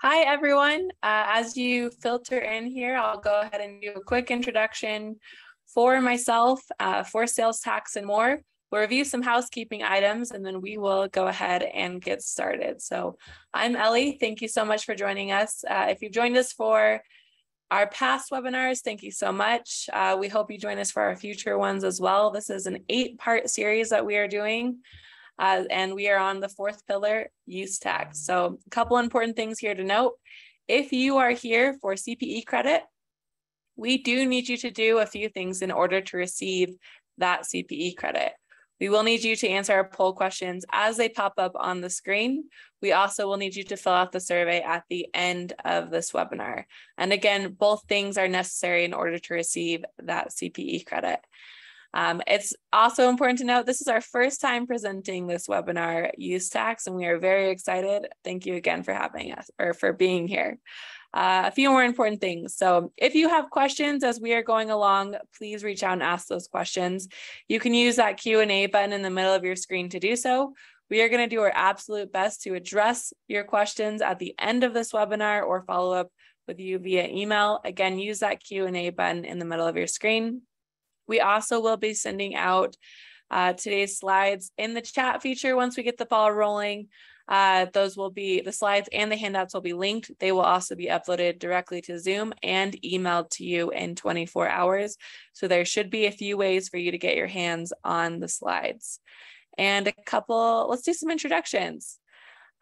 Hi, everyone. As you filter in here, I'll go ahead and do a quick introduction for myself, for sales tax and more. We'll review some housekeeping items, and then we will go ahead and get started. So I'm Ellie. Thank you so much for joining us. If you've joined us for our past webinars, thank you so much. We hope you join us for our future ones as well. This is an 8-part series that we are doing. And we are on the 4th pillar, use tax. So a couple important things here to note. If you are here for CPE credit, we do need you to do a few things in order to receive that CPE credit. We will need you to answer our poll questions as they pop up on the screen. We also will need you to fill out the survey at the end of this webinar. And again, both things are necessary in order to receive that CPE credit. It's also important to note this is our first time presenting this webinar, Use Tax, and we are very excited. Thank you again for having us or for being here. A few more important things. So if you have questions as we are going along, please reach out and ask those questions. You can use that Q&A button in the middle of your screen to do so. We are going to do our absolute best to address your questions at the end of this webinar or follow up with you via email. Again, use that Q&A button in the middle of your screen. We also will be sending out today's slides in the chat feature once we get the ball rolling. Those will be, the slides and the handouts will be linked. They will also be uploaded directly to Zoom and emailed to you in 24 hours. So there should be a few ways for you to get your hands on the slides. And let's do some introductions.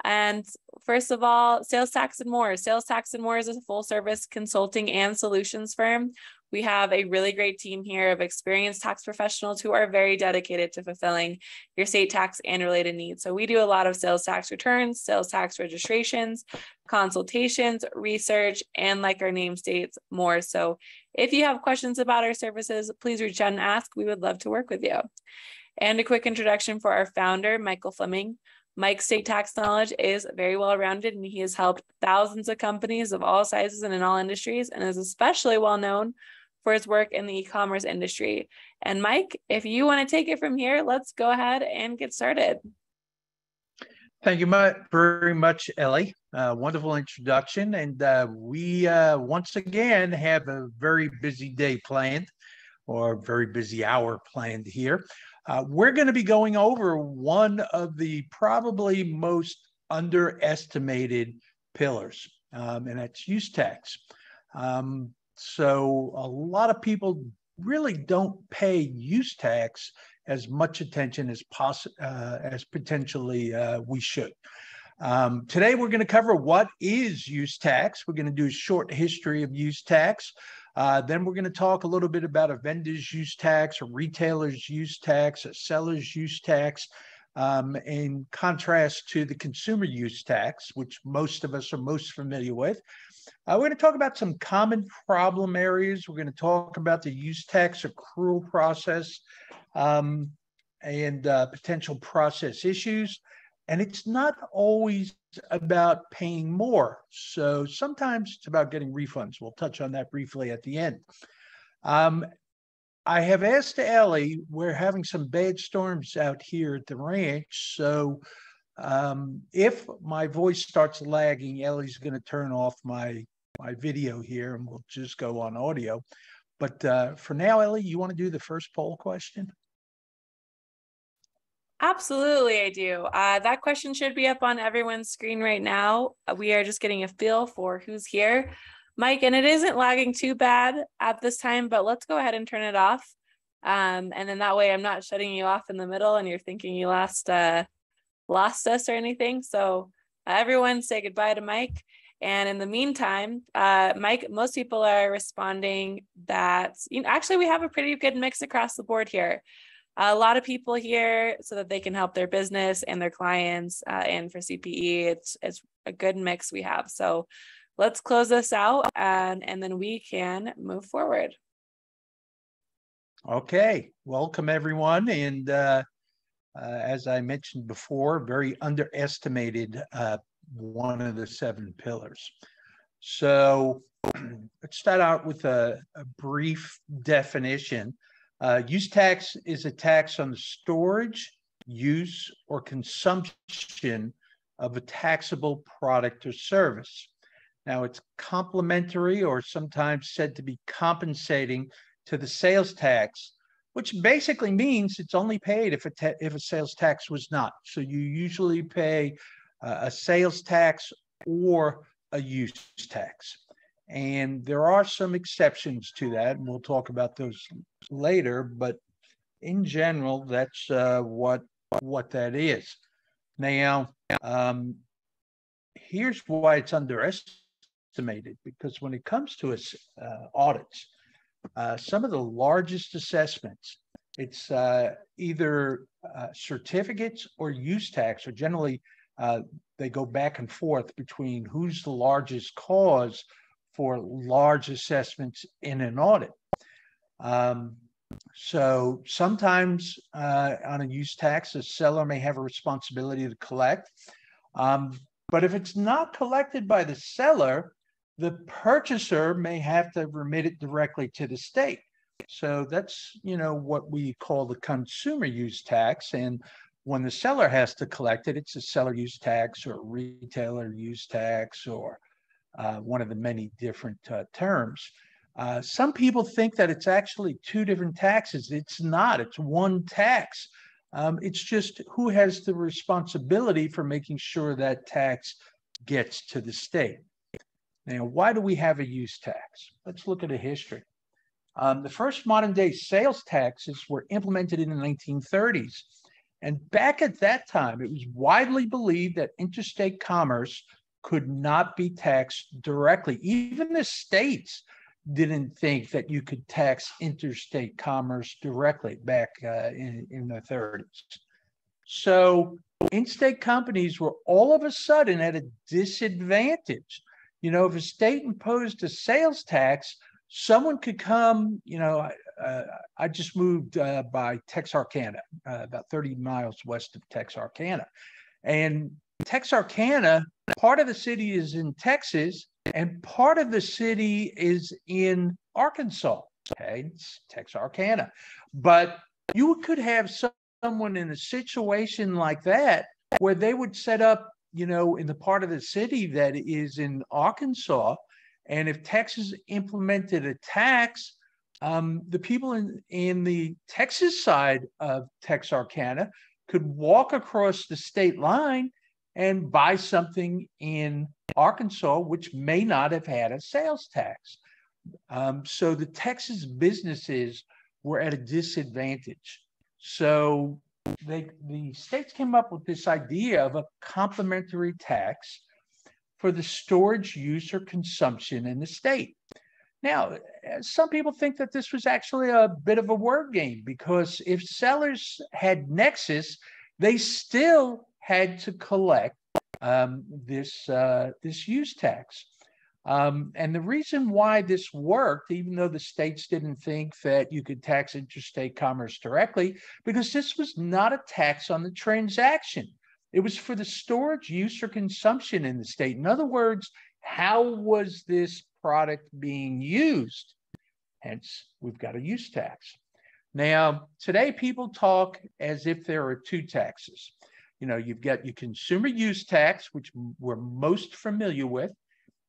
And first of all, Sales Tax and More. Sales Tax and More is a full service consulting and solutions firm. We have a really great team here of experienced tax professionals who are very dedicated to fulfilling your state tax and related needs. So we do a lot of sales tax returns, sales tax registrations, consultations, research, and like our name states, more. So if you have questions about our services, please reach out and ask. We would love to work with you. And a quick introduction for our founder, Michael Fleming. Mike's state tax knowledge is very well-rounded, and he has helped thousands of companies of all sizes and in all industries, and is especially well-known for his work in the e-commerce industry. And Mike, if you want to take it from here, let's go ahead and get started. Thank you very much, Ellie. Wonderful introduction. And we once again have a very busy day planned, or a very busy hour planned here. We're going to be going over one of the probably most underestimated pillars, and that's use tax. So a lot of people really don't pay use tax as much attention as potentially we should. Today, we're going to cover what is use tax. We're going to do a short history of use tax. Then we're going to talk a little bit about a vendor's use tax, a retailer's use tax, a seller's use tax, in contrast to the consumer use tax, which most of us are most familiar with. We're going to talk about some common problem areas. We're going to talk about the use tax accrual process and potential process issues. And it's not always about paying more. So sometimes it's about getting refunds. We'll touch on that briefly at the end. I have asked Ellie, we're having some bad storms out here at the ranch. So if my voice starts lagging, Ellie's going to turn off my video here and we'll just go on audio. But for now, Ellie, you want to do the first poll question? Absolutely, I do. That question should be up on everyone's screen right now. We are just getting a feel for who's here. Mike, and it isn't lagging too bad at this time, but let's go ahead and turn it off. And then that way I'm not shutting you off in the middle and you're thinking you lost us or anything. So everyone say goodbye to Mike. And in the meantime, Mike, most people are responding that, actually we have a pretty good mix across the board here. A lot of people here so that they can help their business and their clients, and for CPE, it's a good mix we have. So let's close this out and then we can move forward. Okay, welcome everyone. And as I mentioned before, very underestimated one of the 7 pillars. So let's start out with a brief definition. Use tax is a tax on the storage, use, or consumption of a taxable product or service. Now, it's complementary or sometimes said to be compensating to the sales tax, which basically means it's only paid if a sales tax was not. So you usually pay a sales tax or a use tax. And there are some exceptions to that, and we'll talk about those later. But in general, that's what that is. Now, here's why it's underestimated, because when it comes to audits, some of the largest assessments, it's either certificates or use tax, or generally they go back and forth between who's the largest cause for large assessments in an audit. So sometimes on a use tax, the seller may have a responsibility to collect. But if it's not collected by the seller, the purchaser may have to remit it directly to the state. So that's, what we call the consumer use tax. And when the seller has to collect it, it's a seller use tax or retailer use tax, or one of the many different terms. Some people think that it's actually two different taxes. It's not. It's one tax. It's just who has the responsibility for making sure that tax gets to the state. Now, why do we have a use tax? Let's look at a history. The first modern day sales taxes were implemented in the 1930s. And back at that time, it was widely believed that interstate commerce could not be taxed directly. Even the states didn't think that you could tax interstate commerce directly back in the 30s. So in-state companies were all of a sudden at a disadvantage. If a state imposed a sales tax, someone could come, I just moved by Texarkana, about 30 miles west of Texarkana. And Texarkana, part of the city is in Texas, and part of the city is in Arkansas. Okay, it's Texarkana. But you could have someone in a situation like that where they would set up, in the part of the city that is in Arkansas. And if Texas implemented a tax, the people in the Texas side of Texarkana could walk across the state line and buy something in Arkansas, which may not have had a sales tax. So the Texas businesses were at a disadvantage. So the states came up with this idea of a complementary tax for the storage, use, or consumption in the state. Now, some people think that this was actually a bit of a word game, because if sellers had nexus, they still had to collect this use tax. And the reason why this worked, even though the states didn't think that you could tax interstate commerce directly, because this was not a tax on the transaction. It was for the storage, use, or consumption in the state. In other words, how was this product being used? Hence, we've got a use tax. Now, today people talk as if there are two taxes. You've got your consumer use tax, which we're most familiar with.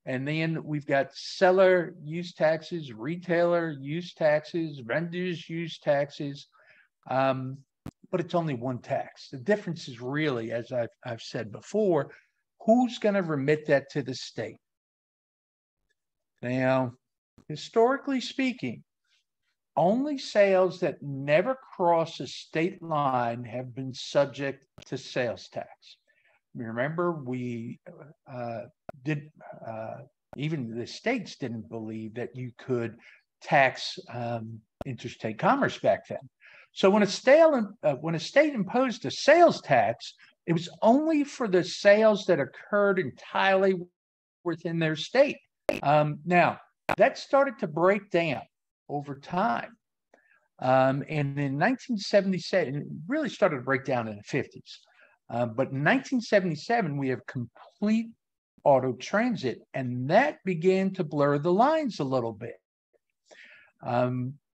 And then we've got seller use taxes, retailer use taxes, vendors use taxes. But it's only one tax. The difference is really, as I've said before, who's going to remit that to the state? Now, historically speaking, only sales that never cross a state line have been subject to sales tax. Remember, even the states didn't believe that you could tax interstate commerce back then. So when a state imposed a sales tax, it was only for the sales that occurred entirely within their state. Now, that started to break down over time. And in 1977, it really started to break down in the 50s. But in 1977, we have complete auto transit, and that began to blur the lines a little bit.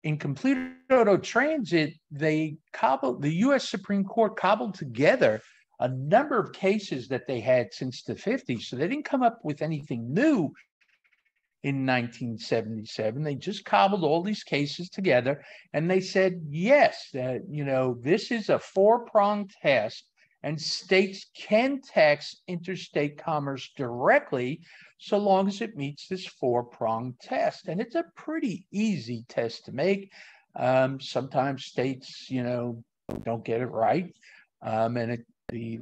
In complete auto transit, the U.S. Supreme Court cobbled together a number of cases that they had since the 50s. So they didn't come up with anything new in 1977. They just cobbled all these cases together, and they said, yes, this is a four-pronged test, and states can tax interstate commerce directly so long as it meets this four-pronged test. And it's a pretty easy test to make. Sometimes states, don't get it right, and the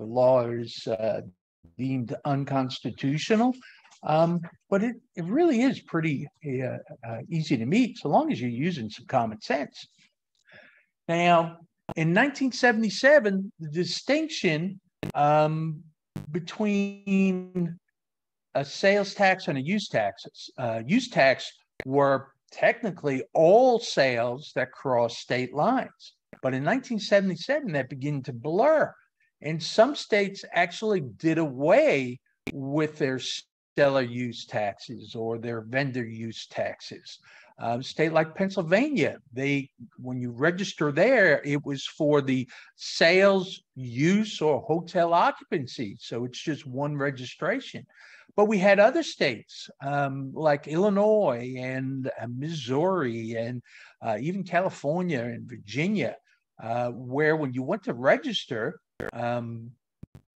law is deemed unconstitutional. But it really is pretty easy to meet so long as you're using some common sense. Now, in 1977, the distinction between a sales tax and a use tax were technically all sales that cross state lines. But in 1977, that began to blur. And some states actually did away with their seller use taxes or their vendor use taxes. A state like Pennsylvania, when you register there, it was for the sales, use, or hotel occupancy. So it's just one registration. But we had other states like Illinois and Missouri and even California and Virginia, where when you went to register, it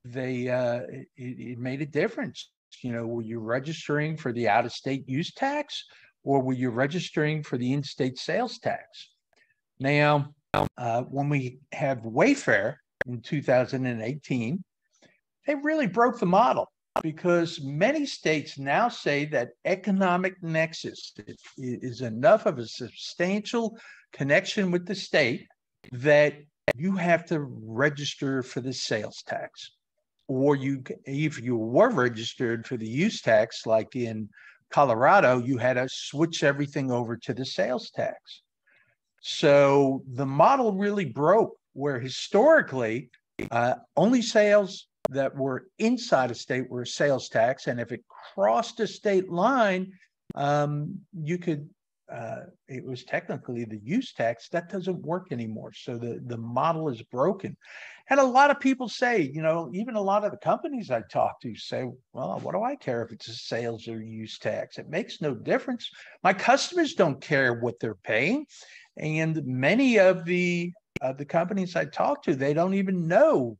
made a difference. Were you registering for the out-of-state use tax, or were you registering for the in-state sales tax? Now, when we have Wayfair in 2018, they really broke the model, because many states now say that economic nexus is enough of a substantial connection with the state that you have to register for the sales tax. Or if you were registered for the use tax, like in Colorado, you had to switch everything over to the sales tax. So the model really broke, where historically only sales that were inside a state were a sales tax, and if it crossed a state line, it was technically the use tax. That doesn't work anymore. So the model is broken. And a lot of people say, even a lot of the companies I talk to say, well, what do I care if it's a sales or use tax? It makes no difference. My customers don't care what they're paying. And many of the companies I talk to, they don't even know.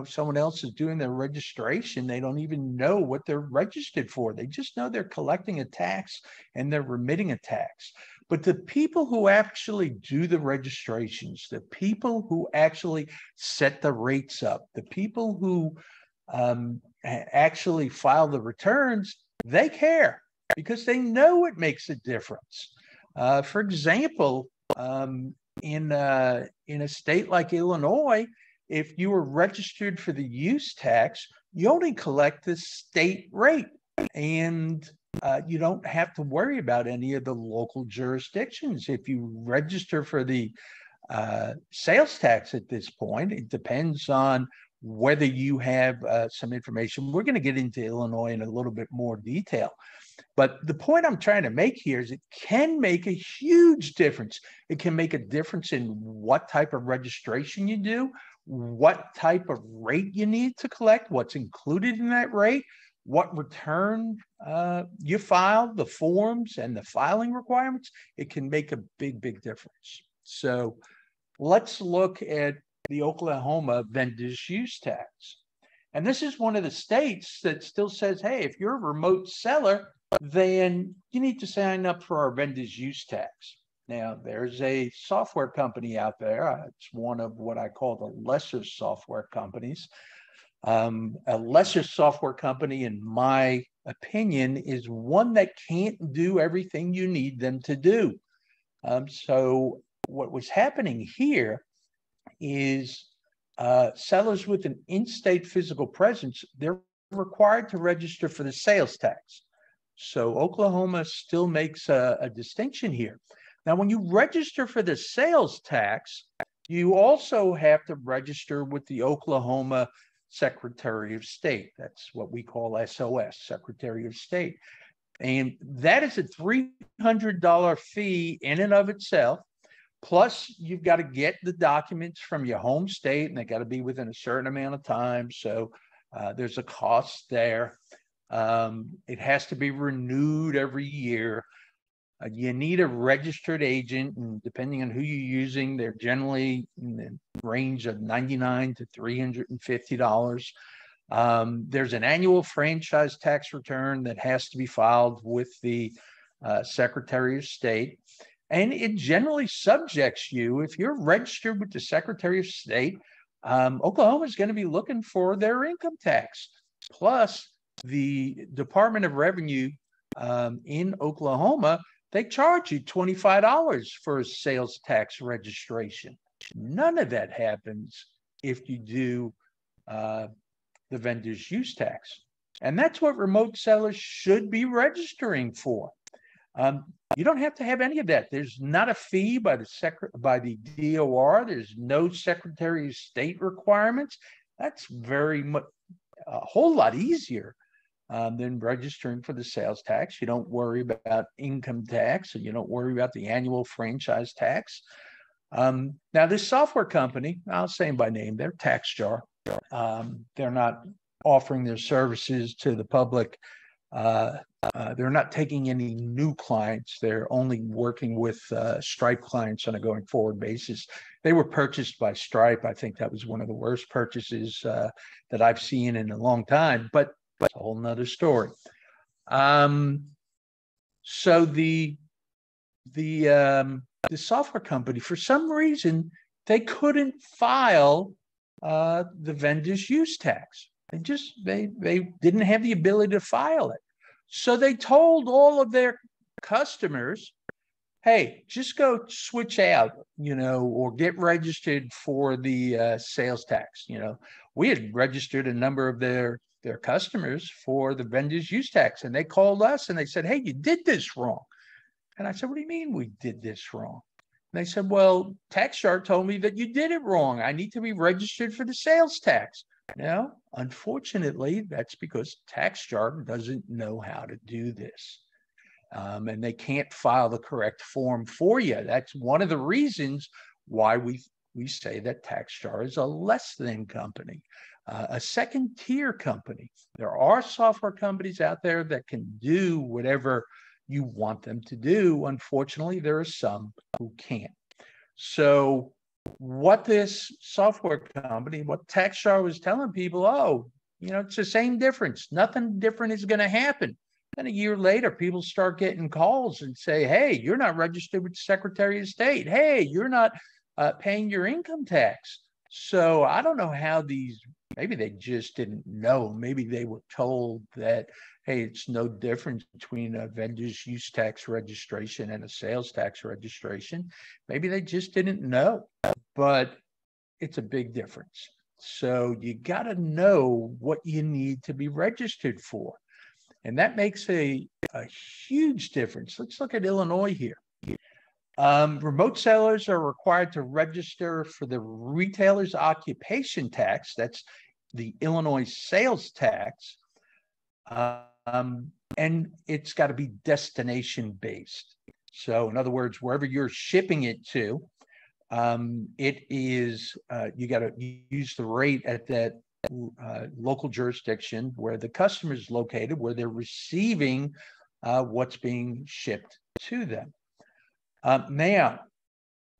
Someone else is doing their registration. They don't even know what they're registered for. They just know they're collecting a tax and they're remitting a tax. But the people who actually do the registrations, the people who actually set the rates up, the people who actually file the returns, they care because they know it makes a difference. For example, in a state like Illinois, if you were registered for the use tax, you only collect the state rate, and you don't have to worry about any of the local jurisdictions. If you register for the sales tax at this point, it depends on whether you have some information. We're going to get into Illinois in a little bit more detail. But the point I'm trying to make here is it can make a huge difference. It can make a difference in what type of registration you do, what type of rate you need to collect, what's included in that rate, what return you file, the forms and the filing requirements. It can make a big, big difference. So let's look at the Oklahoma vendor's use tax. And this is one of the states that still says, hey, if you're a remote seller, then you need to sign up for our vendor's use tax. Now, there's a software company out there. It's one of what I call the lesser software companies. A lesser software company, in my opinion, is one that can't do everything you need them to do. So what was happening here is sellers with an in-state physical presence, they're required to register for the sales tax. So Oklahoma still makes a distinction here. Now, when you register for the sales tax, you also have to register with the Oklahoma Secretary of State. That's what we call SOS, Secretary of State. And that is a $300 fee in and of itself. Plus, you've got to get the documents from your home state, and they got to be within a certain amount of time. So there's a cost there. It has to be renewed every year. You need a registered agent, and depending on who you're using, they're generally in the range of $99 to $350. There's an annual franchise tax return that has to be filed with the Secretary of State. And it generally subjects you, if you're registered with the Secretary of State, Oklahoma is going to be looking for their income tax. Plus, the Department of Revenue in Oklahoma, they charge you $25 for a sales tax registration. None of that happens if you do the vendor's use tax. And that's what remote sellers should be registering for. You don't have to have any of that. There's not a fee by the DOR. There's no Secretary of State requirements. That's a whole lot easier than registering for the sales tax. You don't worry about income tax, and you don't worry about the annual franchise tax. Now, this software company, I'll say them by name, they're TaxJar. They're not offering their services to the public. They're not taking any new clients. They're only working with Stripe clients on a going forward basis. They were purchased by Stripe. I think that was one of the worst purchases that I've seen in a long time, but it's a whole nother story. So the software company, for some reason, they couldn't file the vendor's use tax. They didn't have the ability to file it. So they told all of their customers, hey, just go switch out, or get registered for the sales tax. We had registered a number of their customers for the vendor's use tax, and they called us and they said, hey, you did this wrong. And I said, what do you mean we did this wrong? And they said, well, TaxJar told me that you did it wrong. I need to be registered for the sales tax. Now, unfortunately, that's because TaxJar doesn't know how to do this. And they can't file the correct form for you. That's one of the reasons why we say that TaxJar is a less than company, a second tier company. There are software companies out there that can do whatever you want them to do. Unfortunately, there are some who can't. So what this software company, what TaxJar was telling people, it's the same difference. Nothing different is going to happen. Then a year later, people start getting calls and say, hey, you're not registered with the Secretary of State. Hey, you're not paying your income tax. So I don't know how maybe they just didn't know. Maybe they were told that, hey, it's no difference between a vendor's use tax registration and a sales tax registration. Maybe they just didn't know, but it's a big difference. So you got to know what you need to be registered for. And that makes a huge difference. Let's look at Illinois here. Remote sellers are required to register for the retailer's occupation tax. That's the Illinois sales tax. And it's got to be destination based. So in other words, wherever you're shipping it to, it is, you got to use the rate at that local jurisdiction where the customer is located, where they're receiving what's being shipped to them. Now,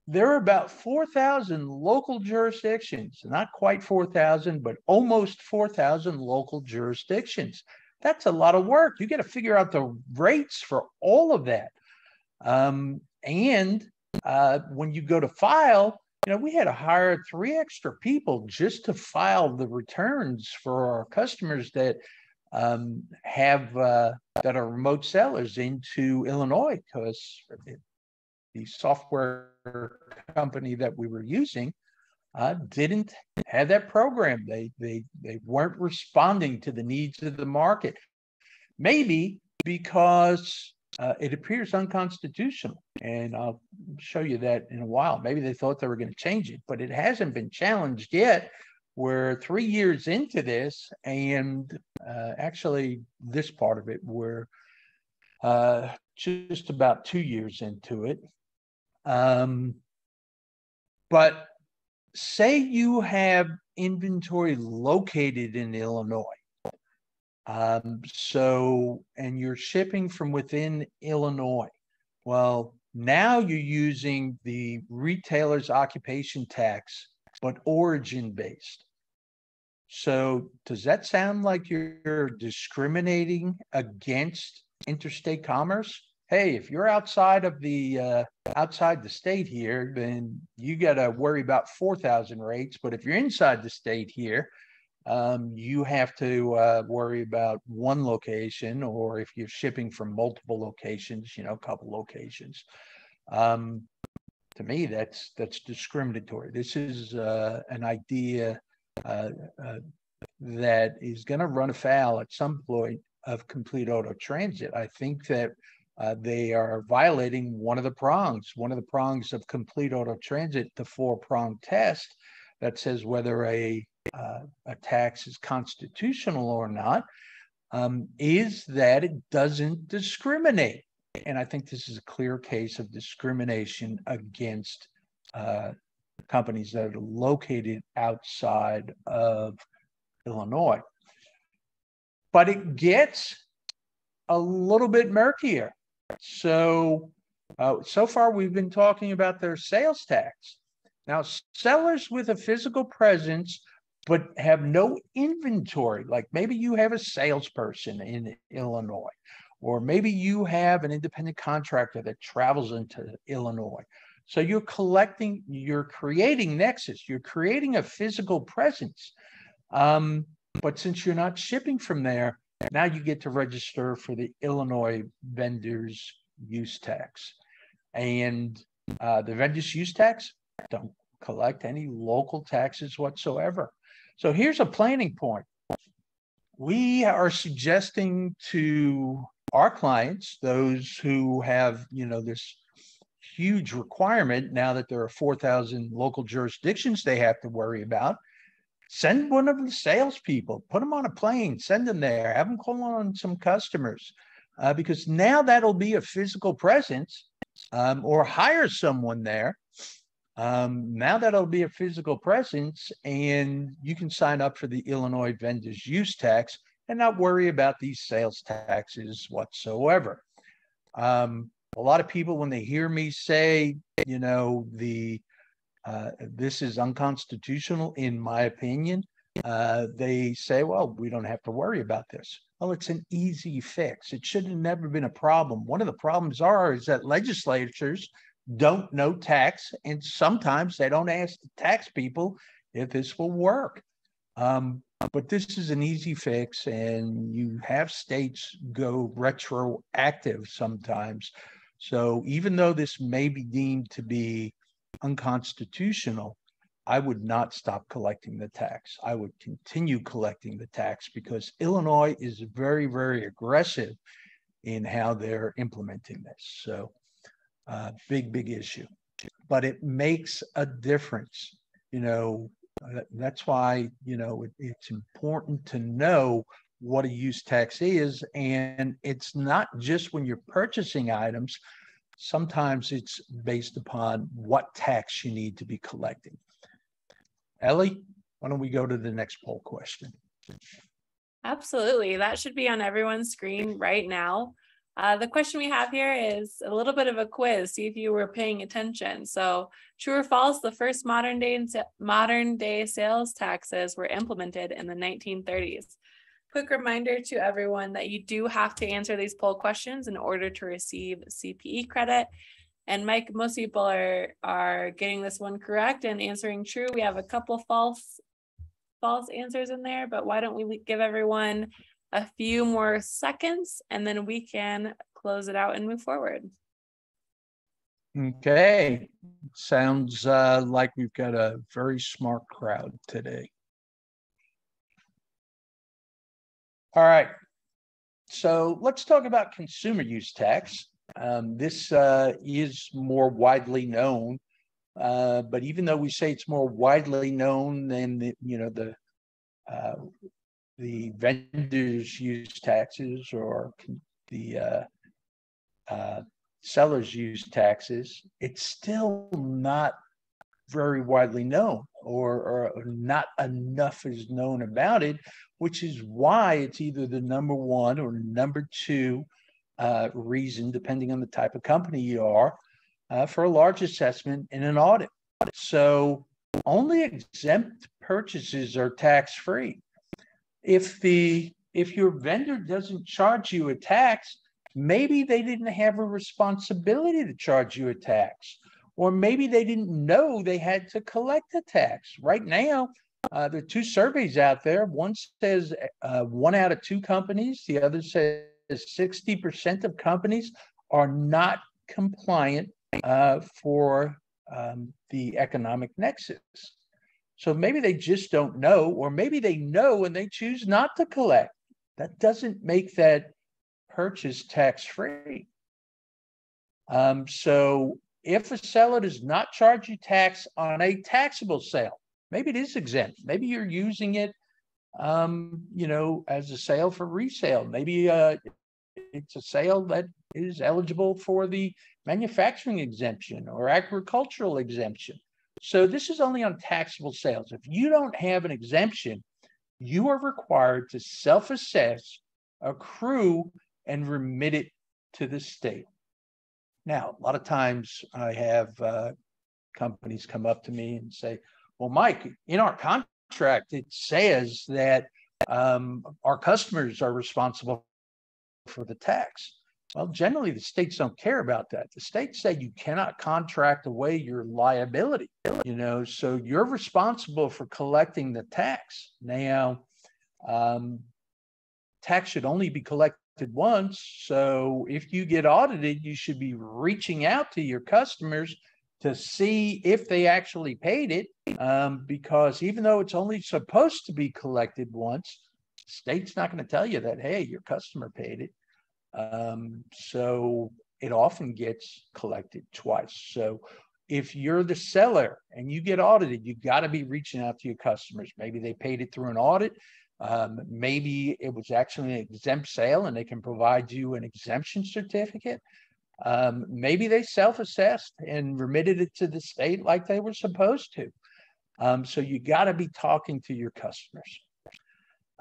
there are about 4,000 local jurisdictions, not quite 4,000, but almost 4,000 local jurisdictions. That's a lot of work. You got to figure out the rates for all of that. And when you go to file, we had to hire 3 extra people just to file the returns for our customers that that are remote sellers into Illinois, because the software company that we were using didn't have that program. They weren't responding to the needs of the market. Maybe because it appears unconstitutional, and I'll show you that in a while. Maybe they thought they were going to change it, but it hasn't been challenged yet. We're 3 years into this, and actually this part of it, we're just about 2 years into it. But say you have inventory located in Illinois. And you're shipping from within Illinois. Well, now you're using the retailer's occupation tax, but origin based. So does that sound like you're discriminating against interstate commerce? Hey, if you're outside the state here, then you got to worry about 4,000 rates. But if you're inside the state here, you have to worry about one location, or if you're shipping from multiple locations, a couple locations. To me, that's discriminatory. This is an idea that is going to run afoul at some point of complete auto transit. I think that they are violating one of the prongs of complete auto transit, the 4-prong test that says whether a tax is constitutional or not, is that it doesn't discriminate. And I think this is a clear case of discrimination against companies that are located outside of Illinois. But it gets a little bit murkier. So far we've been talking about their sales tax. Now, sellers with a physical presence but have no inventory, like maybe you have a salesperson in Illinois, or maybe you have an independent contractor that travels into Illinois. So you're creating nexus, you're creating a physical presence. But since you're not shipping from there, now you get to register for the Illinois Vendors Use Tax. And the Vendors Use Tax don't collect any local taxes whatsoever. So here's a planning point. We are suggesting to our clients, those who have, this huge requirement now that there are 4,000 local jurisdictions they have to worry about, send one of the salespeople, put them on a plane, send them there, have them call on some customers, because now that'll be a physical presence, or hire someone there. Now that'll be a physical presence, and you can sign up for the Illinois Vendors Use Tax and not worry about these sales taxes whatsoever. A lot of people, when they hear me say, this is unconstitutional, in my opinion, they say, well, we don't have to worry about this. Well, it's an easy fix. It should have never been a problem. One of the problems is that legislatures don't know tax, and sometimes they don't ask the tax people if this will work. But this is an easy fix, and you have states go retroactive sometimes. So even though this may be deemed to be unconstitutional, I would not stop collecting the tax. I would continue collecting the tax, because Illinois is very, very aggressive in how they're implementing this. So big issue, but it makes a difference. That's why, it's important to know what a use tax is. And it's not just when you're purchasing items. Sometimes it's based upon what tax you need to be collecting. Ellie, why don't we go to the next poll question? Absolutely. That should be on everyone's screen right now. The question we have here is a little bit of a quiz, see if you were paying attention. So true or false, the first modern day sales taxes were implemented in the 1930s. Quick reminder to everyone that you do have to answer these poll questions in order to receive CPE credit. And Mike, most people are getting this one correct and answering true. We have a couple false answers in there, but why don't we give everyone a few more seconds, and then we can close it out and move forward. Okay, sounds like we've got a very smart crowd today. All right, so let's talk about consumer use tax. This is more widely known, but even though we say it's more widely known than the vendors use taxes or the sellers use taxes, it's still not very widely known, or not enough is known about it, which is why it's either the number one or number two reason, depending on the type of company you are, for a large assessment in an audit. So only exempt purchases are tax-free. If your vendor doesn't charge you a tax, maybe they didn't have a responsibility to charge you a tax, or maybe they didn't know they had to collect a tax. Right now, there are two surveys out there. One says 1 out of 2 companies. The other says 60% of companies are not compliant for the economic nexus. So maybe they just don't know, or maybe they know and they choose not to collect. That doesn't make that purchase tax-free. So if a seller does not charge you tax on a taxable sale, maybe it is exempt. Maybe you're using it, as a sale for resale. Maybe it's a sale that is eligible for the manufacturing exemption or agricultural exemption. So this is only on taxable sales. If you don't have an exemption, you are required to self-assess, accrue, and remit it to the state. Now, a lot of times I have companies come up to me and say, well, Mike, in our contract, it says that our customers are responsible for the tax. Well, generally, the states don't care about that. The states say you cannot contract away your liability, so you're responsible for collecting the tax. Now, tax should only be collected once. So if you get audited, you should be reaching out to your customers to see if they actually paid it, because even though it's only supposed to be collected once, the state's not going to tell you that, hey, your customer paid it. So it often gets collected twice. So if you're the seller and you get audited, you got to be reaching out to your customers. Maybe they paid it through an audit. Maybe it was actually an exempt sale and they can provide you an exemption certificate. Maybe they self-assessed and remitted it to the state like they were supposed to. So you got to be talking to your customers.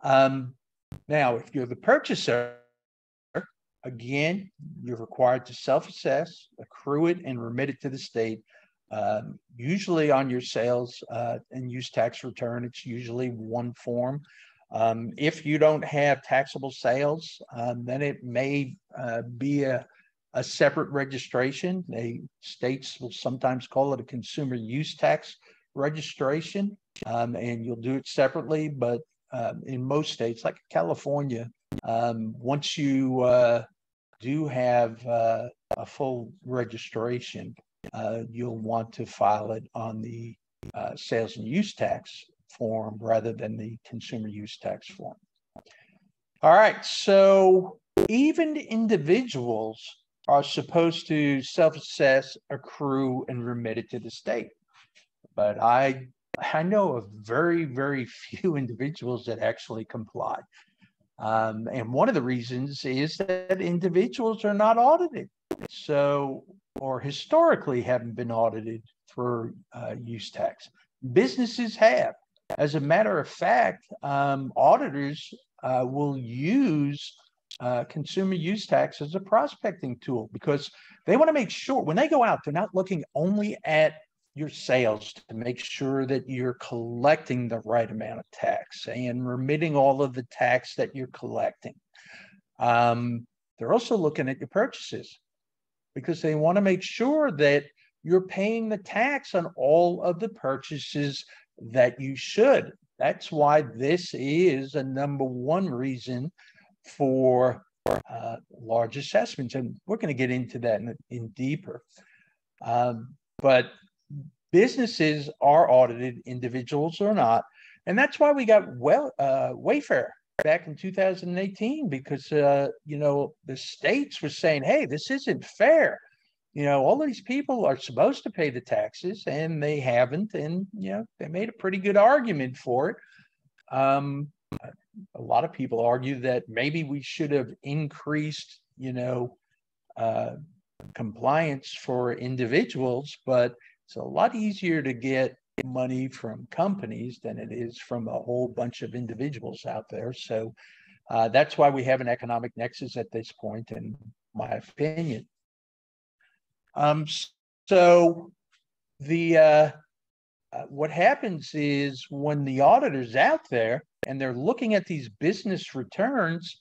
Now, if you're the purchaser, again, you're required to self-assess, accrue it, and remit it to the state. Usually on your sales and use tax return, it's usually one form. If you don't have taxable sales, then it may be a separate registration. States will sometimes call it a consumer use tax registration, and you'll do it separately. But in most states, like California, once you do have a full registration, you'll want to file it on the sales and use tax form rather than the consumer use tax form. All right, so even individuals are supposed to self-assess, accrue, and remit it to the state. But I know of very, very few individuals that actually comply. And one of the reasons is that individuals are not audited. So, or historically haven't been audited for use tax. Businesses have. As a matter of fact, auditors will use consumer use tax as a prospecting tool, because they want to make sure when they go out, they're not looking only at your sales to make sure that you're collecting the right amount of tax and remitting all of the tax that you're collecting. They're also looking at your purchases, because they want to make sure that you're paying the tax on all of the purchases that you should. That's why this is a number one reason for large assessments. And we're going to get into that in deeper. But businesses are audited, individuals are not. And that's why we got Wayfair back in 2018, because, the states were saying, hey, this isn't fair. All these people are supposed to pay the taxes and they haven't. And, they made a pretty good argument for it. A lot of people argue that maybe we should have increased, compliance for individuals, but It's a lot easier to get money from companies than it is from a whole bunch of individuals out there. So that's why we have an economic nexus at this point, in my opinion. So the what happens is when the auditor's out there and they're looking at these business returns,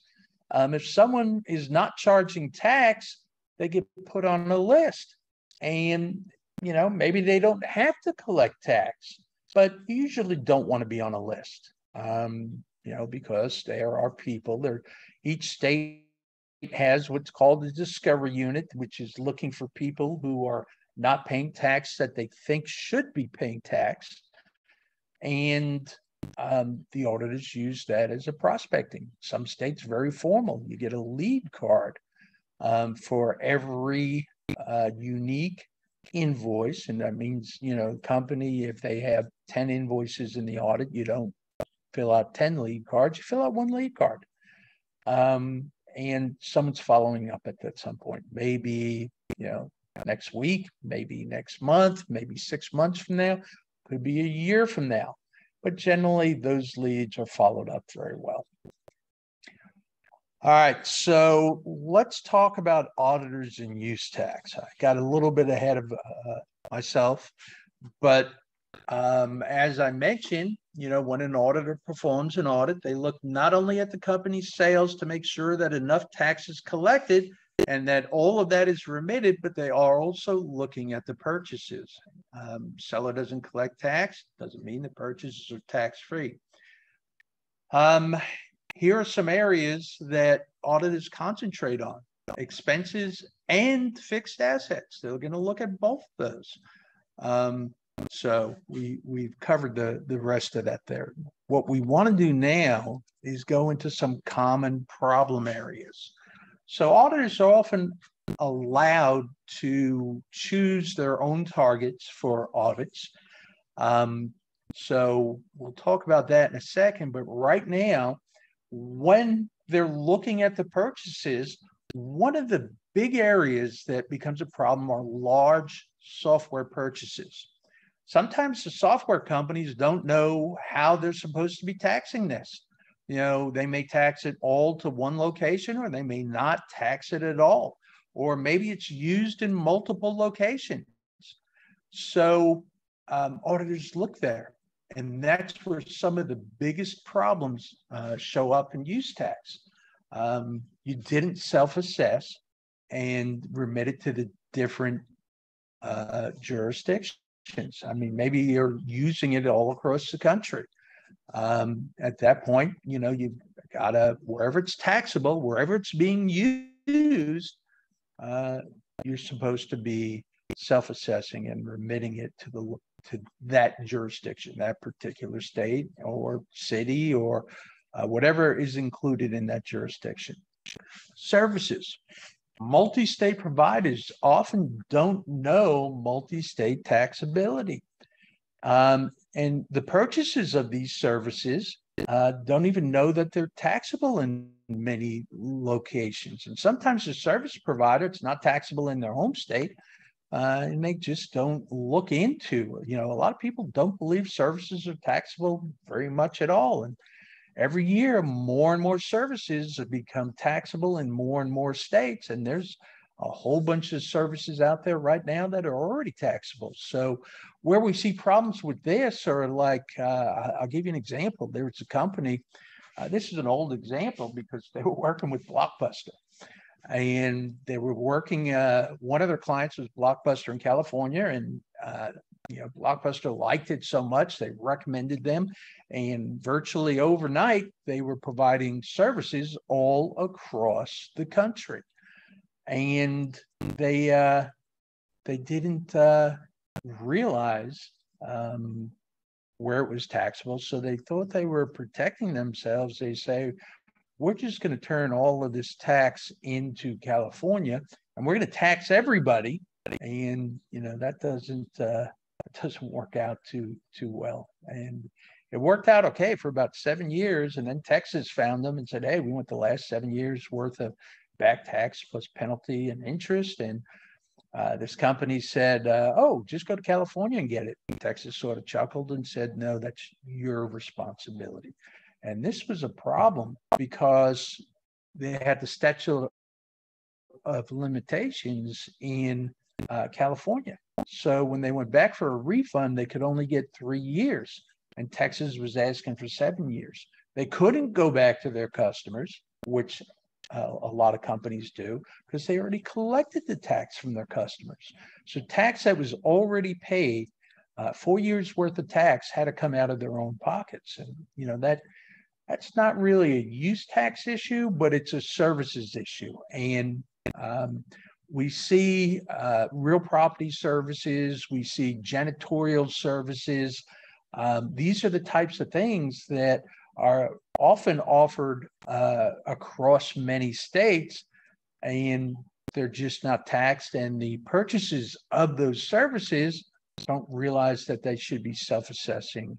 if someone is not charging tax, they get put on a list. And, you know, maybe they don't have to collect tax, but you usually don't want to be on a list, you know, because there are people there. Each state has what's called a discovery unit, which is looking for people who are not paying tax that they think should be paying tax. And the auditors use that as a prospecting. Some states very formal. You get a lead card for every unique invoice. And that means, you know, company, if they have 10 invoices in the audit, you don't fill out 10 lead cards, you fill out one lead card. And someone's following up at some point, maybe, you know, next week, maybe next month, maybe 6 months from now, could be a year from now. But generally, those leads are followed up very well. All right, so let's talk about auditors and use tax. I got a little bit ahead of myself, but as I mentioned, you know, when an auditor performs an audit, they look not only at the company's sales to make sure that enough tax is collected and that all of that is remitted, but they are also looking at the purchases. Seller doesn't collect tax, doesn't mean the purchases are tax-free. Here are some areas that auditors concentrate on: expenses and fixed assets. They're going to look at both of those. So we've covered the rest of that there. What we want to do now is go into some common problem areas. So auditors are often allowed to choose their own targets for audits. So we'll talk about that in a second, but right now, when they're looking at the purchases, one of the big areas that becomes a problem are large software purchases. Sometimes the software companies don't know how they're supposed to be taxing this. You know, they may tax it all to one location, or they may not tax it at all, or maybe it's used in multiple locations. So auditors look there, and that's where some of the biggest problems show up in use tax. You didn't self-assess and remit it to the different jurisdictions. I mean, maybe you're using it all across the country. At that point, you know, you've got to, wherever it's taxable, wherever it's being used, you're supposed to be self-assessing and remitting it to that jurisdiction, that particular state or city, or whatever is included in that jurisdiction. Services. Multi-state providers often don't know multi-state taxability. And the purchases of these services don't even know that they're taxable in many locations. And sometimes the service provider, it's not taxable in their home state, and they just don't look into, you know, a lot of people don't believe services are taxable very much at all. And every year, more and more services have become taxable in more and more states. And there's a whole bunch of services out there right now that are already taxable. So where we see problems with this are like, I'll give you an example. There was a company, this is an old example because they were working with Blockbuster. And they were working, one of their clients was Blockbuster in California, and you know, Blockbuster liked it so much they recommended them, and virtually overnight they were providing services all across the country, and they didn't realize where it was taxable, so they thought they were protecting themselves. They say, we're just going to turn all of this tax into California, and we're going to tax everybody. And you know, that doesn't work out too well. And it worked out okay for about 7 years, and then Texas found them and said, "Hey, we want the last 7 years worth of back tax plus penalty and interest." And This company said, oh, just go to California and get it. Texas sort of chuckled and said, no, that's your responsibility. And this was a problem because they had the statute of limitations in California. So when they went back for a refund, they could only get 3 years, and Texas was asking for 7 years. They couldn't go back to their customers, which a lot of companies do, because they already collected the tax from their customers. So tax that was already paid, 4 years worth of tax, had to come out of their own pockets. And you know that's not really a use tax issue, but it's a services issue. And we see real property services, we see janitorial services. These are the types of things that are often offered across many states, and they're just not taxed. And the purchasers of those services don't realize that they should be self-assessing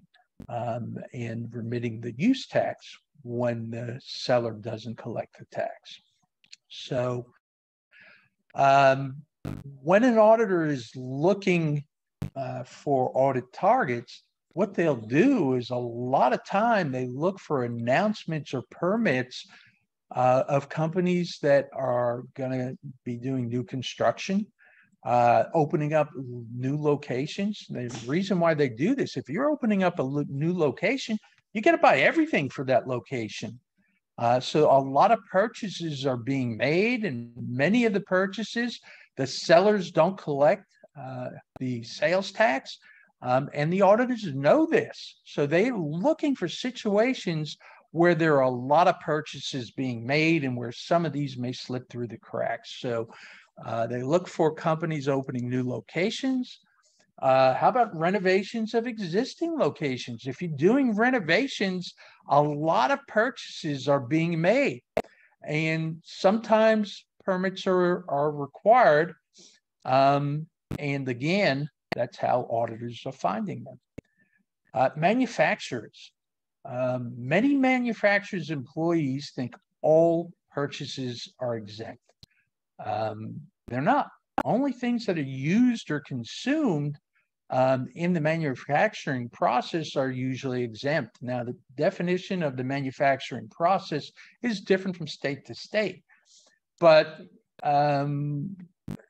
and remitting the use tax when the seller doesn't collect the tax. So when an auditor is looking for audit targets, what they'll do is a lot of time they look for announcements or permits of companies that are going to be doing new construction, opening up new locations. The reason why they do this, if you're opening up a new location, you got to buy everything for that location. So a lot of purchases are being made, and many of the purchases, the sellers don't collect the sales tax. And the auditors know this. So they're looking for situations where there are a lot of purchases being made and where some of these may slip through the cracks. So they look for companies opening new locations. How about renovations of existing locations? If you're doing renovations, a lot of purchases are being made, and sometimes permits are required. And again, that's how auditors are finding them. Manufacturers. Many manufacturers' employees think all purchases are exempt. They're not. Only things that are used or consumed in the manufacturing process are usually exempt. Now, the definition of the manufacturing process is different from state to state, but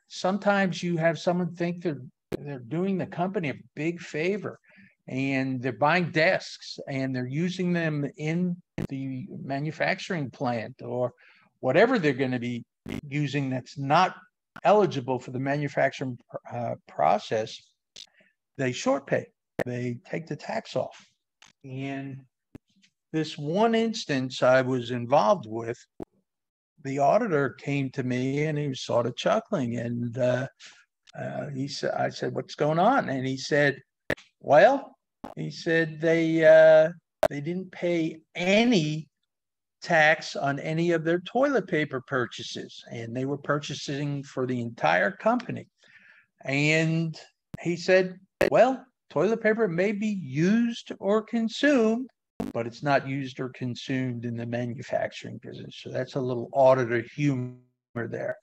sometimes you have someone think they're doing the company a big favor, and they're buying desks and they're using them in the manufacturing plant or whatever they're going to be using that's not eligible for the manufacturing process. They short pay, they take the tax off. And this one instance I was involved with, the auditor came to me and he was sort of chuckling, and I said, what's going on? And he said, well, he said they didn't pay any tax on any of their toilet paper purchases, and they were purchasing for the entire company. And he said, well, toilet paper may be used or consumed, but it's not used or consumed in the manufacturing business. So that's a little auditor humor there.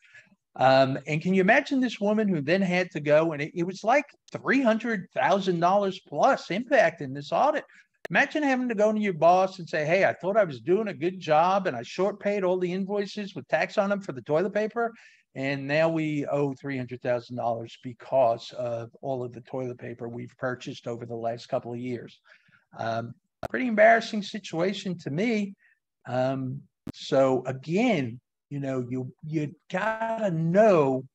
And can you imagine this woman who then had to go, and it was like $300,000 plus impact in this audit. Imagine having to go to your boss and say, hey, I thought I was doing a good job and I short paid all the invoices with tax on them for the toilet paper, and now we owe $300,000 because of all of the toilet paper we've purchased over the last couple of years. Pretty embarrassing situation to me. So again, you know, you gotta know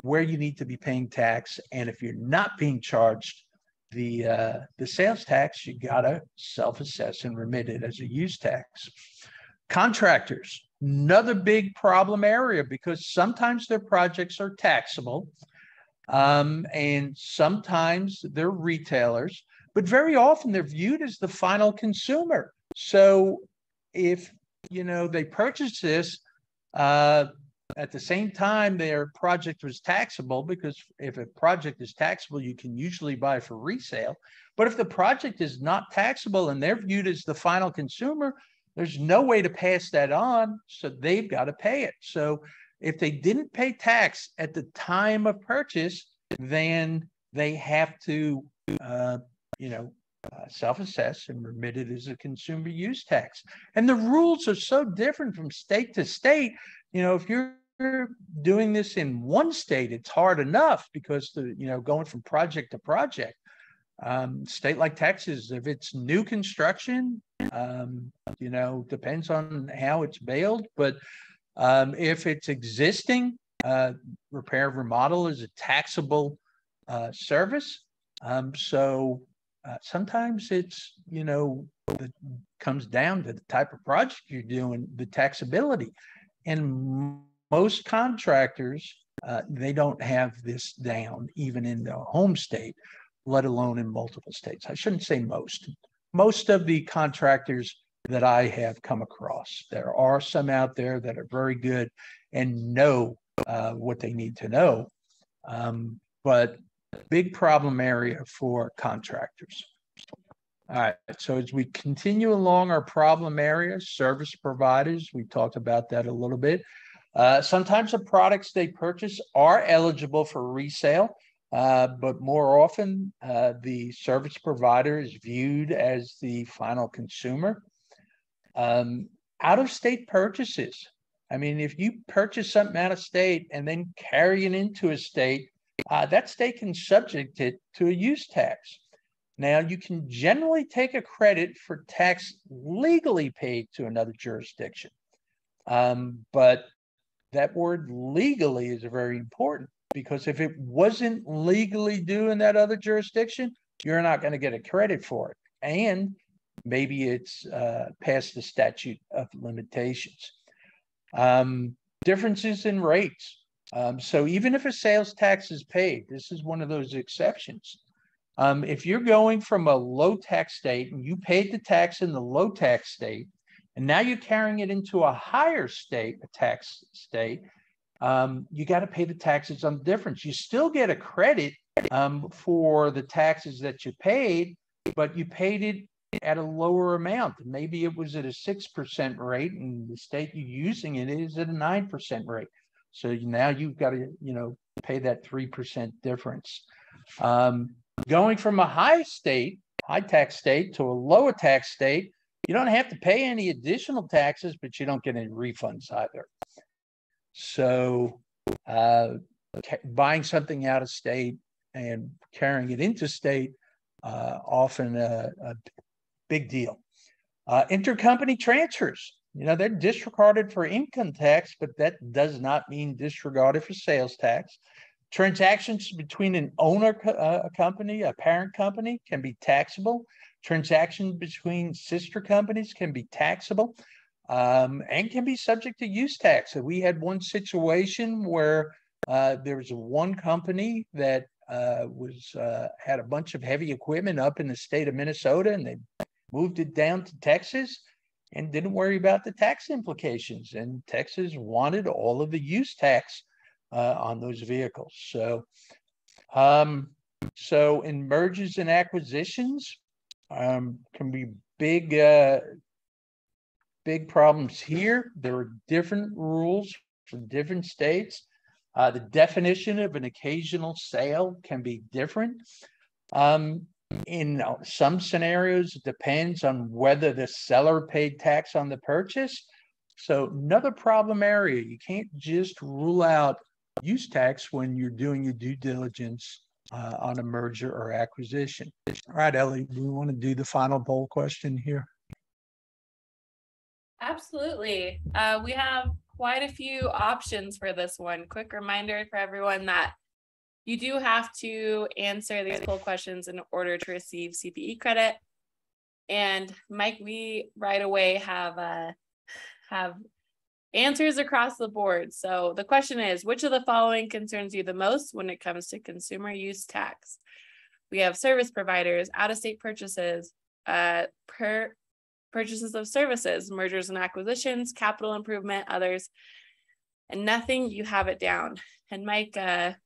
where you need to be paying tax, and if you're not being charged the sales tax, you gotta self-assess and remit it as a use tax. Contractors, another big problem area, because sometimes their projects are taxable, and sometimes they're retailers, but very often they're viewed as the final consumer. So if you know they purchase this at the same time their project was taxable, because if a project is taxable, you can usually buy for resale. But if the project is not taxable and they're viewed as the final consumer, there's no way to pass that on, so they've got to pay it. So if they didn't pay tax at the time of purchase, then they have to, self-assess and remit it as a consumer use tax. And the rules are so different from state to state. If you're doing this in one state, it's hard enough because going from project to project. State like Texas, if it's new construction, depends on how it's bailed. But if it's existing, repair and remodel is a taxable service. Sometimes it's, it comes down to the type of project you're doing, the taxability. And most contractors, they don't have this down, even in the home state, let alone in multiple states. I shouldn't say most. Most of the contractors that I have come across, there are some out there that are very good and know what they need to know. But big problem area for contractors. All right, so as we continue along our problem areas, service providers, we talked about that a little bit. Sometimes the products they purchase are eligible for resale, but more often the service provider is viewed as the final consumer. Out-of-state purchases. I mean, if you purchase something out of state and then carry it into a state, that state can subject it to a use tax. Now, you can generally take a credit for tax legally paid to another jurisdiction. But that word legally is very important, because if it wasn't legally due in that other jurisdiction, you're not going to get a credit for it. And maybe it's past the statute of limitations. Differences in rates. So even if a sales tax is paid, this is one of those exceptions. If you're going from a low tax state and you paid the tax in the low tax state, and now you're carrying it into a higher state, a tax state, you got to pay the taxes on the difference. You still get a credit for the taxes that you paid, but you paid it at a lower amount. Maybe it was at a 6% rate, and the state you're using it is at a 9% rate. So now you've got to, pay that 3% difference. Going from a high tax state to a lower tax state, you don't have to pay any additional taxes, but you don't get any refunds either. So buying something out of state and carrying it into state, often a big deal. Intercompany transfers, they're disregarded for income tax, but that does not mean disregarded for sales tax. Transactions between an owner company, a parent company, can be taxable. Transactions between sister companies can be taxable, and can be subject to use tax. So we had one situation where there was one company that had a bunch of heavy equipment up in the state of Minnesota, and they moved it down to Texas and didn't worry about the tax implications. And Texas wanted all of the use tax on those vehicles. So, in mergers and acquisitions, can be big problems here. There are different rules for different states. The definition of an occasional sale can be different. In some scenarios, it depends on whether the seller paid tax on the purchase. So another problem area, you can't just rule out use tax when you're doing your due diligence on a merger or acquisition. All right, Ellie, do we want to do the final poll question here? Absolutely. We have quite a few options for this one. Quick reminder for everyone that you do have to answer these poll questions in order to receive CPE credit. And Mike, we right away have answers across the board. So the question is, which of the following concerns you the most when it comes to consumer use tax? We have service providers, out-of-state purchases, purchases of services, mergers and acquisitions, capital improvement, others, and nothing. You have it down. And Mike, let's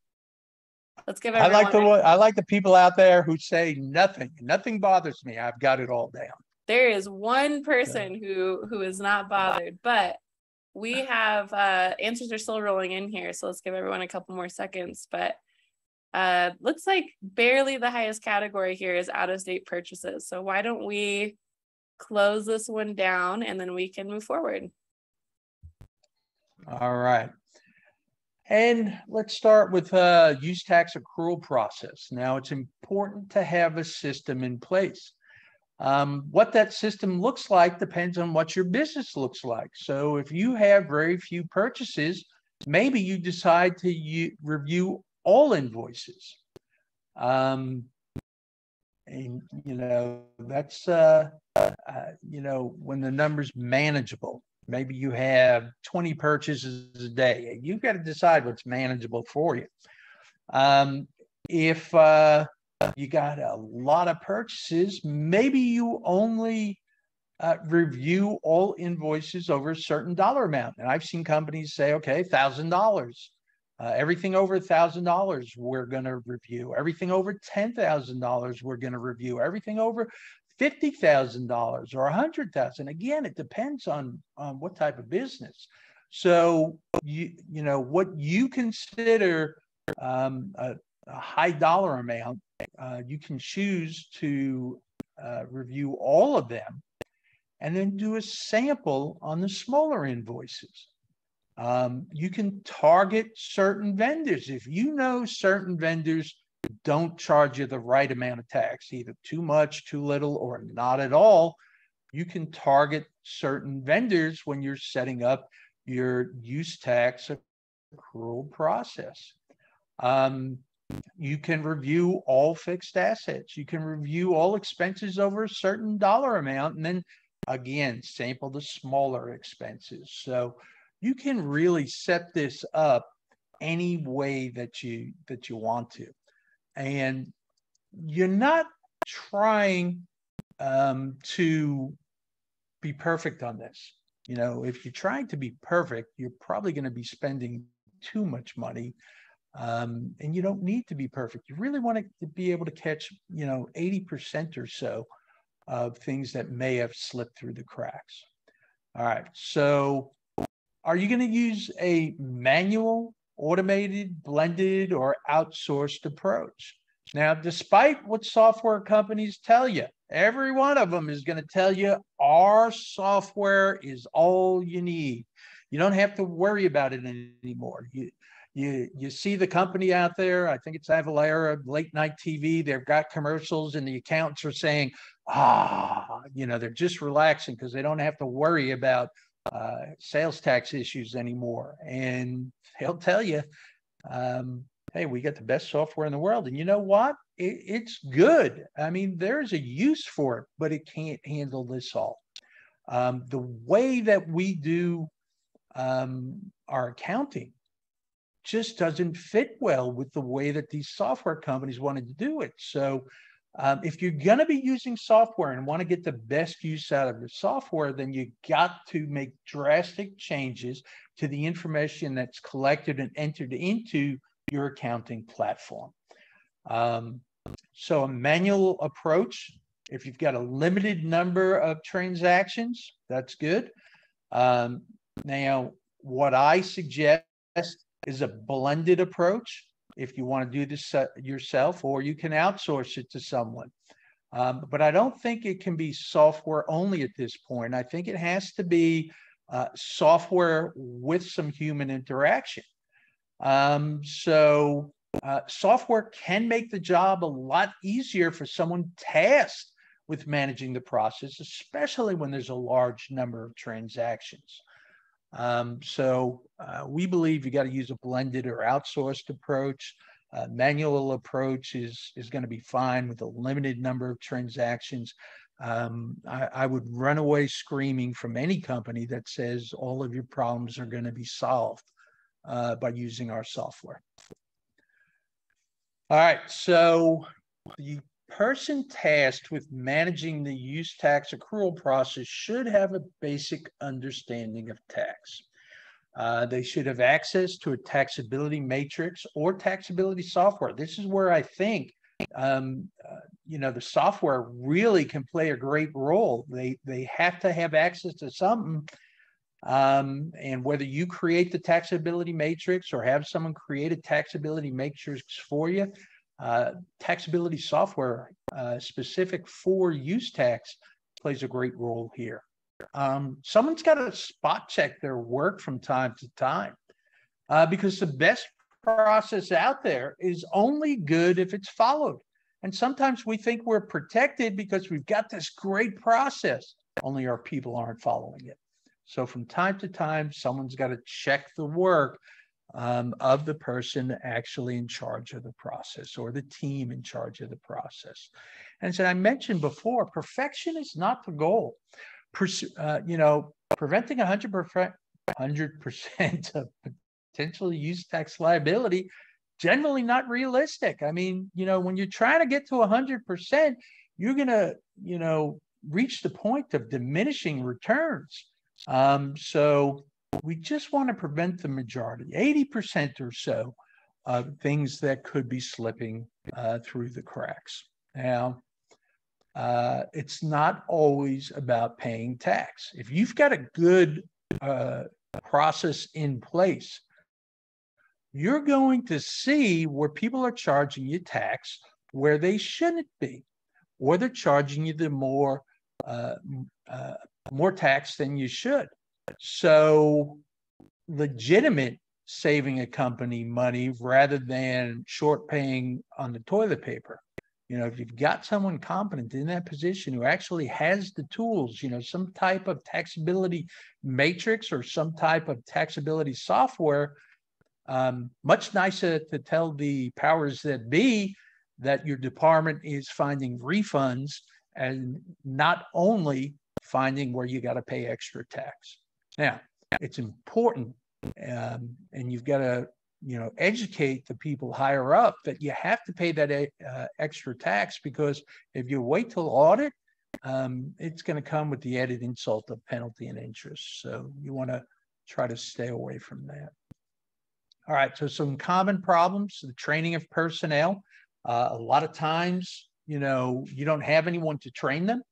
give everyone. I like the people out there who say nothing. Nothing bothers me. I've got it all down. There is one person who is not bothered, but we have answers are still rolling in here, so let's give everyone a couple more seconds. But looks like barely the highest category here is out-of-state purchases. So why don't we close this one down and then we can move forward. All right. And let's start with use tax accrual process. Now, it's important to have a system in place. What that system looks like depends on what your business looks like. So if you have very few purchases, maybe you decide to review all invoices. And, that's, when the number's manageable. Maybe you have 20 purchases a day. You've got to decide what's manageable for you. If you got a lot of purchases, maybe you only review all invoices over a certain dollar amount. And I've seen companies say, okay, $1,000. Everything over $1,000, we're going to review. Everything over $10,000, we're going to review. Everything over $50,000 or $100,000. Again, it depends on what type of business. So what you consider a high dollar amount, you can choose to review all of them and then do a sample on the smaller invoices. You can target certain vendors. If you know certain vendors don't charge you the right amount of tax, either too much, too little, or not at all, you can target certain vendors when you're setting up your use tax accrual process. You can review all fixed assets. You can review all expenses over a certain dollar amount, and then again, sample the smaller expenses. So you can really set this up any way that you want to. And you're not trying to be perfect on this. If you're trying to be perfect, you're probably going to be spending too much money. And you don't need to be perfect. You really want to be able to catch, 80% or so of things that may have slipped through the cracks. All right. So are you going to use a manual, automated, blended, or outsourced approach? Now, despite what software companies tell you, every one of them is going to tell you our software is all you need. You don't have to worry about it anymore. You see the company out there, I think it's Avalara, late night TV, they've got commercials and the accountants are saying, they're just relaxing because they don't have to worry about sales tax issues anymore. And they'll tell you, hey, we got the best software in the world. And you know what? It's good. I mean, there's a use for it, but it can't handle this all. The way that we do our accounting just doesn't fit well with the way that these software companies wanted to do it. So if you're going to be using software and want to get the best use out of your software, then you got to make drastic changes to the information that's collected and entered into your accounting platform. So a manual approach, if you've got a limited number of transactions, that's good. Now, what I suggest is a blended approach. If you want to do this yourself, or you can outsource it to someone. But I don't think it can be software only at this point. I think it has to be software with some human interaction. So software can make the job a lot easier for someone tasked with managing the process, especially when there's a large number of transactions. So we believe you got to use a blended or outsourced approach. Manual approach is going to be fine with a limited number of transactions. I would run away screaming from any company that says all of your problems are going to be solved by using our software. All right, so the person tasked with managing the use tax accrual process should have a basic understanding of tax. They should have access to a taxability matrix or taxability software. This is where I think the software really can play a great role. They have to have access to something And whether you create the taxability matrix or have someone create a taxability matrix for you, taxability software specific for use tax plays a great role here. Someone's got to spot check their work from time to time because the best process out there is only good if it's followed. And sometimes we think we're protected because we've got this great process, only our people aren't following it. So from time to time, someone's got to check the work of the person actually in charge of the process or the team in charge of the process. And as I mentioned before, perfection is not the goal. Preventing 100% of potential use tax liability, generally not realistic. I mean, when you're trying to get to 100%, you're going to, reach the point of diminishing returns. So we just want to prevent the majority, 80% or so, of things that could be slipping through the cracks. Now, it's not always about paying tax. If you've got a good process in place, you're going to see where people are charging you tax where they shouldn't be, or they're charging you the more tax than you should. So legitimate saving a company money rather than short paying on the toilet paper. If you've got someone competent in that position who actually has the tools, some type of taxability matrix or some type of taxability software, much nicer to tell the powers that be that your department is finding refunds and not only finding where you got to pay extra tax. Now, it's important, and you've got to, educate the people higher up that you have to pay that extra tax, because if you wait till audit, it's going to come with the added insult of penalty and interest. So you want to try to stay away from that. All right, so some common problems, the training of personnel. A lot of times, you don't have anyone to train them.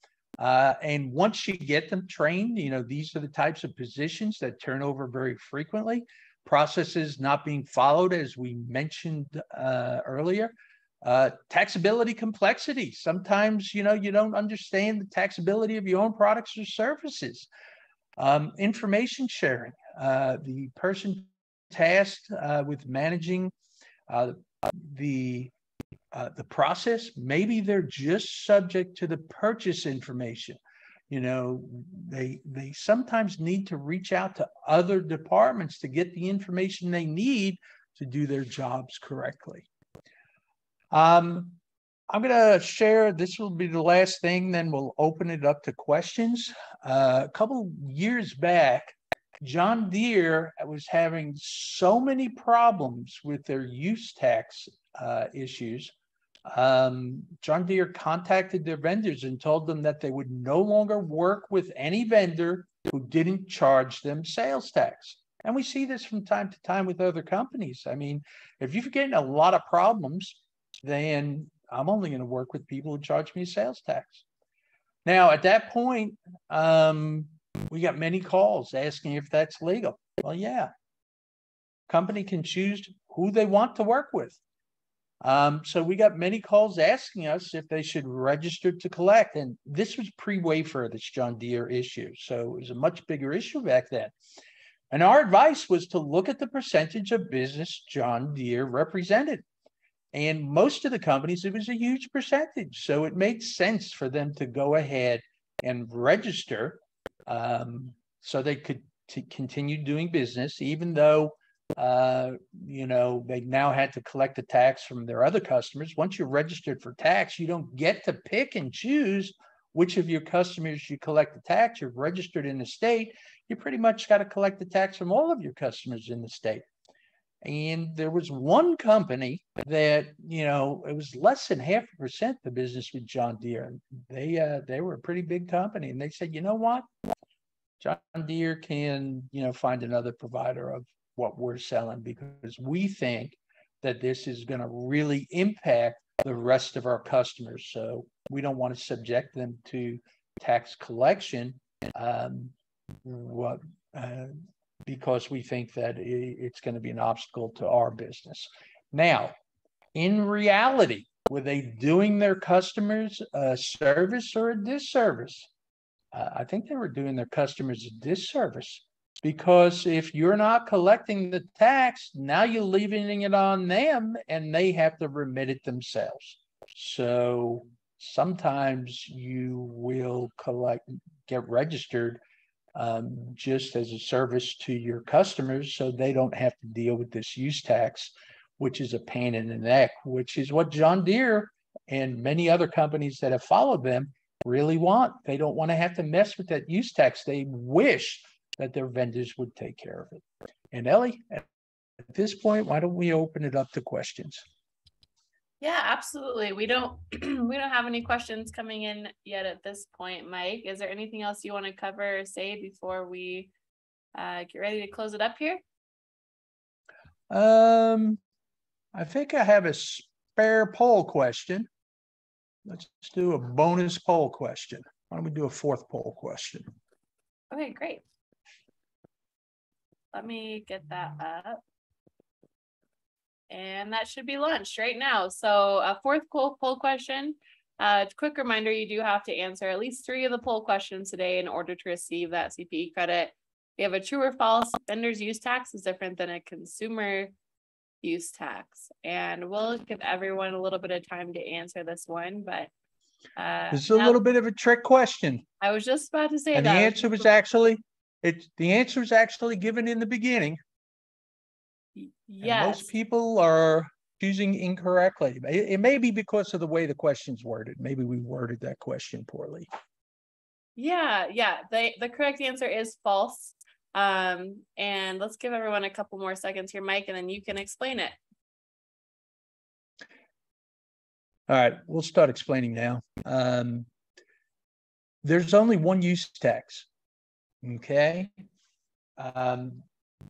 And once you get them trained, these are the types of positions that turn over very frequently. Processes not being followed, as we mentioned earlier. Taxability complexity. Sometimes, you don't understand the taxability of your own products or services. Information sharing. The person tasked with managing the process, maybe they're just subject to the purchase information. They sometimes need to reach out to other departments to get the information they need to do their jobs correctly. I'm going to share, this will be the last thing, then we'll open it up to questions. A couple years back, John Deere was having so many problems with their use tax issues. John Deere contacted their vendors and told them that they would no longer work with any vendor who didn't charge them sales tax. And we see this from time to time with other companies. I mean, if you're getting a lot of problems, then I'm only going to work with people who charge me sales tax. Now, at that point, we got many calls asking if that's legal. Well, yeah. Company can choose who they want to work with. So we got many calls asking us if they should register to collect. And this was pre-wafer, this John Deere issue. So it was a much bigger issue back then. And our advice was to look at the percentage of business John Deere represented. And most of the companies, it was a huge percentage. So it made sense for them to go ahead and register so they could continue doing business, even though they now had to collect the tax from their other customers. Once you're registered for tax, you don't get to pick and choose which of your customers you collect the tax. You're registered in the state. You pretty much got to collect the tax from all of your customers in the state. And there was one company that, it was less than 0.5% the business with John Deere. They were a pretty big company. And they said, you know what? John Deere can, find another provider of what we're selling, because we think that this is going to really impact the rest of our customers. So we don't want to subject them to tax collection because we think that it's going to be an obstacle to our business. Now, in reality, were they doing their customers a service or a disservice? I think they were doing their customers a disservice, because if you're not collecting the tax, now you're leaving it on them and they have to remit it themselves. So sometimes you will get registered just as a service to your customers, so they don't have to deal with this use tax, which is a pain in the neck, which is what John Deere and many other companies that have followed them really want. They don't want to have to mess with that use tax. They wish that their vendors would take care of it. And Ellie, at this point, why don't we open it up to questions? Yeah, absolutely. We don't have any questions coming in yet at this point. Mike, is there anything else you want to cover or say before we get ready to close it up here? I think I have a spare poll question. Let's do a bonus poll question. Why don't we do a fourth poll question? Okay, great. Let me get that up. And that should be launched right now. So a fourth poll question. Quick reminder, you do have to answer at least 3 of the poll questions today in order to receive that CPE credit. We have a true or false. Vendor's use tax is different than a consumer use tax. And we'll give everyone a little bit of time to answer this one, but this is a little bit of a trick question. I was just about to say and that. The answer was actually given in the beginning. Yes. And most people are choosing incorrectly. It may be because of the way the question's worded. Maybe we worded that question poorly. Yeah. The correct answer is false. And let's give everyone a couple more seconds here, Mike, and then you can explain it. All right, we'll start explaining now. There's only one use tax, okay?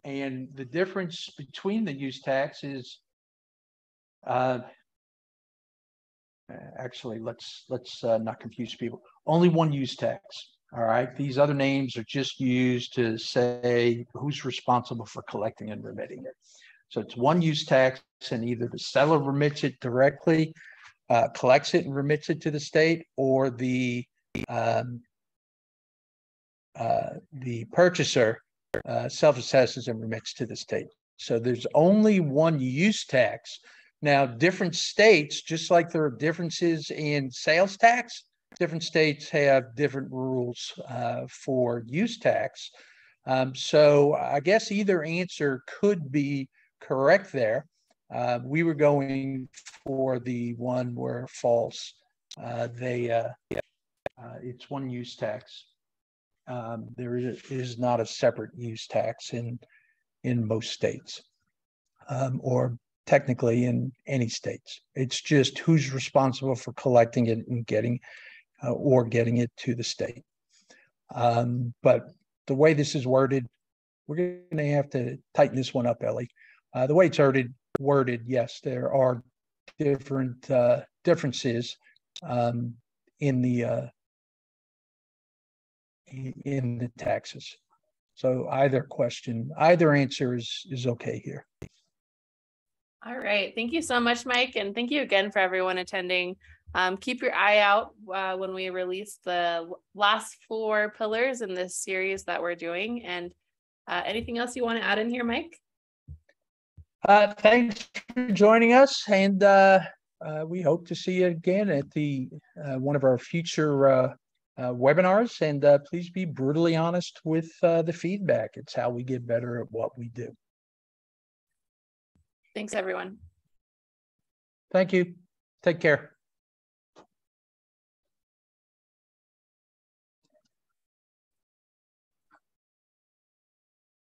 And the difference between the use tax is, actually, let's not confuse people. Only one use tax. All right. These other names are just used to say who's responsible for collecting and remitting it. So it's one use tax, and either the seller remits it directly, collects it and remits it to the state, or the purchaser self-assesses and remits to the state. So there's only one use tax. Now, different states, just like there are differences in sales tax, different states have different rules for use tax. So I guess either answer could be correct there. We were going for the one where false. It's one use tax. There is not a separate use tax in most states, or technically in any states. It's just who's responsible for collecting it and getting it to the state. But the way this is worded, we're going to have to tighten this one up, Ellie. The way it's worded, yes, there are different differences in the taxes. So either answer is okay here. All right. Thank you so much, Mike. And thank you again for everyone attending. Keep your eye out when we release the last 4 pillars in this series that we're doing. And anything else you want to add in here, Mike? Thanks for joining us. And we hope to see you again at the one of our future webinars. And please be brutally honest with the feedback. It's how we get better at what we do. Thanks, everyone. Thank you. Take care.